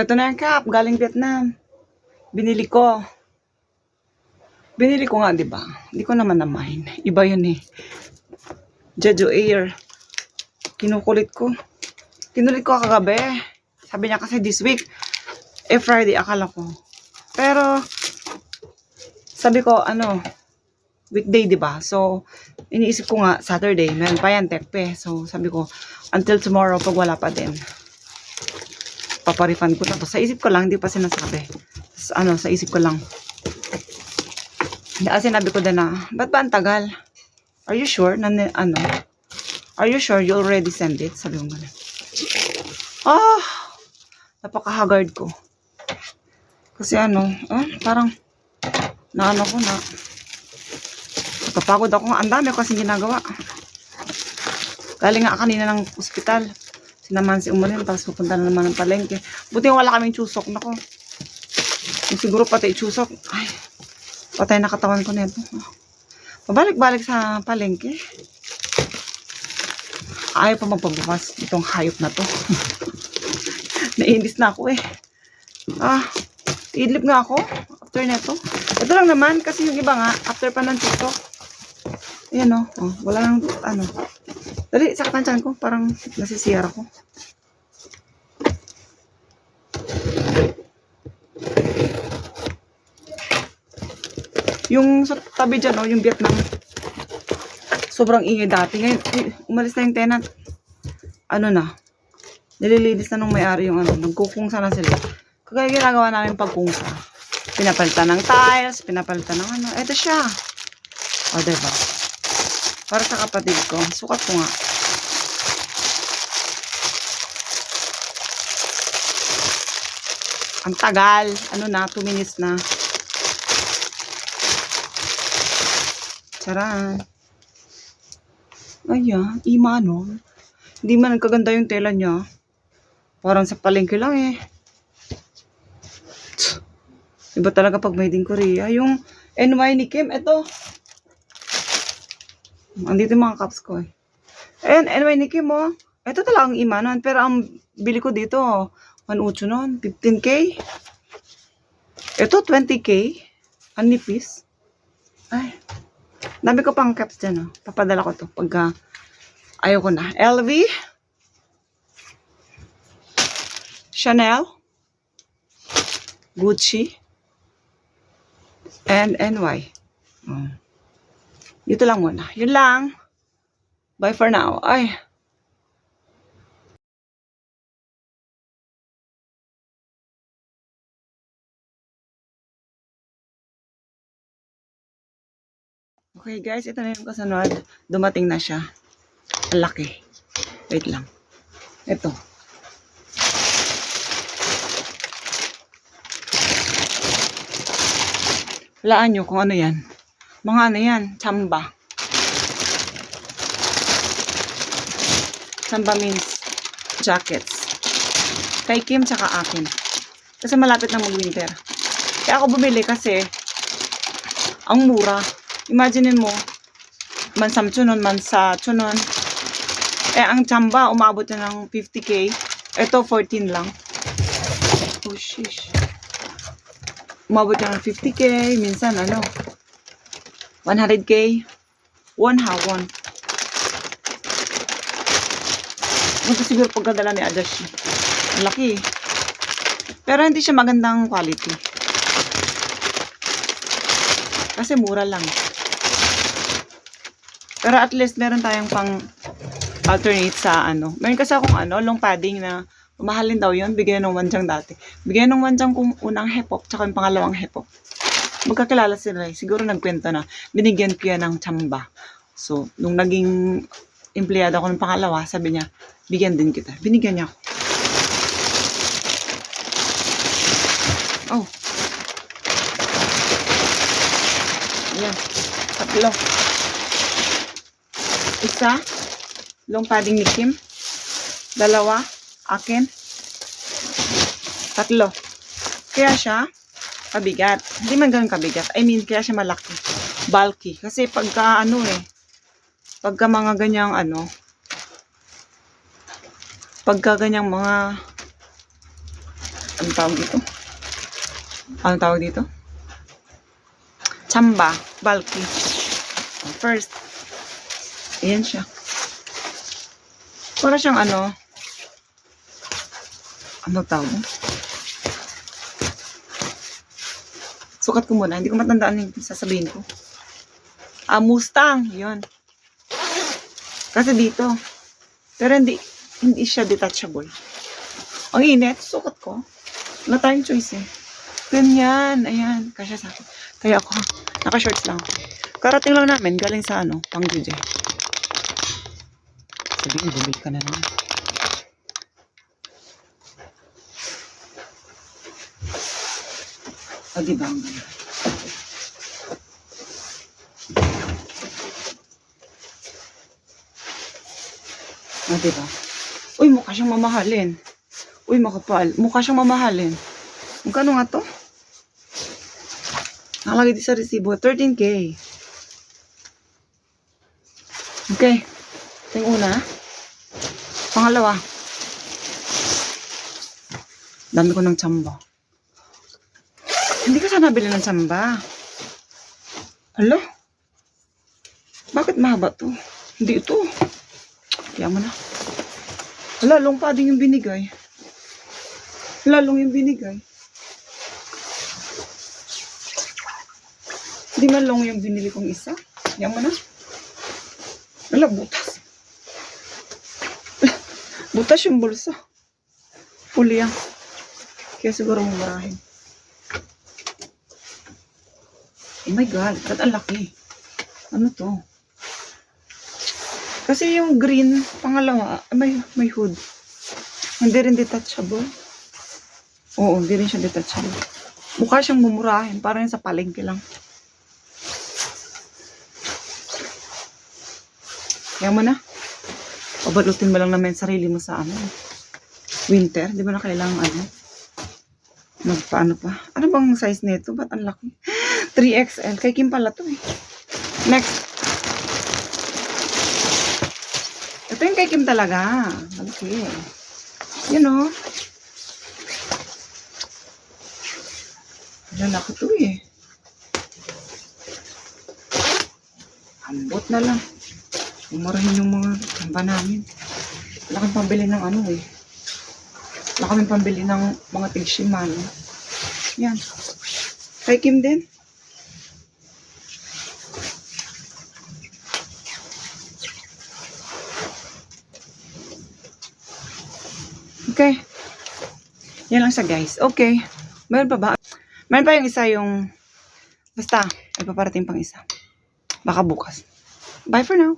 Ito na yung cap, galing Vietnam. Binili ko. Binili ko nga, di ba? Hindi ko naman na-mine. Iba yun eh. Jeju Air. Kinukulit ko. Kinulit ko kagabi. Sabi niya kasi this week, Friday, akala ko. Pero, sabi ko, weekday, di ba? So, iniisip ko nga, Saturday, meron pa yan, tekpe. So, sabi ko, until tomorrow, pag wala pa din, paparefund ko na to. Sa isip ko lang, hindi pa sinasabi. Sa isip ko lang. Kasi sinabi ko din na, ba't ba ang tagal? Are you sure? Are you sure you already send it? Sabi ko gano'n. Napaka-haggard ko. Kasi parang, ko na. Napapagod ako. Ang dami ko kasing ginagawa. Galing nga kanina ng ospital. Sinaman si Umarin, tapos pupunta na naman ng palengke. Buti wala kaming chusok. Nako. Siguro pati chusok. Ay, patay na katawan ko nito. Pabalik-balik sa palengke. Ayaw pa magpabukas itong hayop na to. Naiinis na ako eh. Idlip nga ako after neto. Ito lang naman kasi yung iba nga after pa ng TikTok. Ayan wala nang Dali, sakit ang tiyan ko. Parang nasisiyar ako. Yung sa tabi dyan, yung Vietnam. Sobrang ingay dati. Ngayon, umalis na yung tenant. Nililinis na nung may-ari yung nagkukungsa na sila. Kagaya ginagawa namin pagkungsa. Pinapalitan ng tiles, pinapalitan ng Ito siya. Diba? Para sa kapatid ko. Sukat ko nga. Ang tagal. 2 minutes na. Charan. Ayan. Hindi man nagkaganda yung tela niya. Parang sa palengke lang eh. Iba talaga pag made in Korea. Yung NY ni Kim, ito. Andito yung mga cups ko eh. Ayan, NY ni Kim Ito talagang imanan. Pero ang bili ko dito, 1.8 nun. 15K. Ito, 20K. Ang nipis. Ay. Dami ko pang caps dyan Papadala ko to pagka ayaw ko na. LV. Chanel. Gucci. And NY. Dito lang muna. Yun lang. Bye for now. Ay. Okay guys, ito na yung kasunod. Dumating na siya. Ang laki. Wait lang. Ito. Walaan nyo kung ano yan. Mga yan. Chamba. Chamba means jackets. Kay Kim tsaka akin. Kasi malapit na mag-winter. Kaya ako bumili kasi ang mura. Imagine mo, mansamchunon, mansachunon. Ang chamba, umabot na ng 50K. Ito, 14 lang. Oh, shish. Umabot na ng 50K. Minsan, 100K. One hawon. Ito siguro pagkadala ni Adashi. Ang laki. Pero hindi siya magandang quality. Kasi mura lang. Pero at least meron tayong pang alternate sa Meron kasi akong long padding na mahalin daw yun. Bigyan ng wanjang dati. Bigyan ng wanjang kung unang hepop tsaka yung pangalawang hepop. Magkakilala sila eh. Siguro nagkwento na. Binigyan ko yan ng chamba. So, nung naging empleyado ako ng pangalawa, sabi niya, bigyan din kita. Binigyan niya ako. Oh. Ayan. 3. Isa, long padding ni Kim. 2, akin. 3. Kaya siya, kabigat. Hindi man ganun kabigat. I mean, kaya siya malaki. Bulky. Kasi pagka pagka mga ganyang pagka ganyang mga Anong tawag dito? Anong tawag dito? Chamba. Bulky. First. Ayan siya. Para siyang ano. Ano tawag? Sukat ko muna. Hindi ko matandaan yung sasabihin ko. Mustang. Yun. Kasi dito. Pero hindi siya detachable. Ang init. Sukat ko. Wala tayong choice eh. Ganyan. Ayan. Kasya sa akin. Kaya ako, naka-shorts lang. Karating lang namin. Galing sa ano. Pang-Jude. Sabihin, bumili ka na naman. Diba ang ganda? Diba? Uy, mukha siyang mamahalin. Uy, makapal. Mukha siyang mamahalin. Magkano nga to? Nakalagay din sa resibo. 13K. Okay. Ito yung una. Pangalawa. Dami ko ng tsamba. Hindi ka sana nabili ng tsamba. Alo? Bakit mahaba to? Hindi ito. Kaya mo na. Lalong pa din yung binigay. Lalong yung binigay. Hindi man long yung binili kong isa. Kaya mo na. Wala, butas. Butas yung bulsa. Puli yan. Kaya siguro mumurahin. Oh my God, ba't ang laki? Ano to? Kasi yung green, pangalawa, may hood. Hindi rin detachable. Oo, hindi rin siya detachable. Mukha siyang mumurahin, parang sa palengke lang. Kaya mo na. Pabalutin mo lang naman sarili mo sa ano. Winter, di ba na kailangan ano? Magpaano pa? Ano bang size nito? Ba't ang laki? 3XL. Kay Kim pala to eh. Next. Ito yung kay Kim talaga. Malaki. Yun o. Lalaki to eh. Ambot na lang. Umarahin yung mga kamba namin. Wala kami pambili ng ano eh. Wala kami pambili ng mga tig-shiman. Yan. Kay Kim din. Okay. Yan lang siya guys. Okay. Meron pa ba? Meron pa yung isa yung basta, ay paparating pang isa. Baka bukas. Bye for now.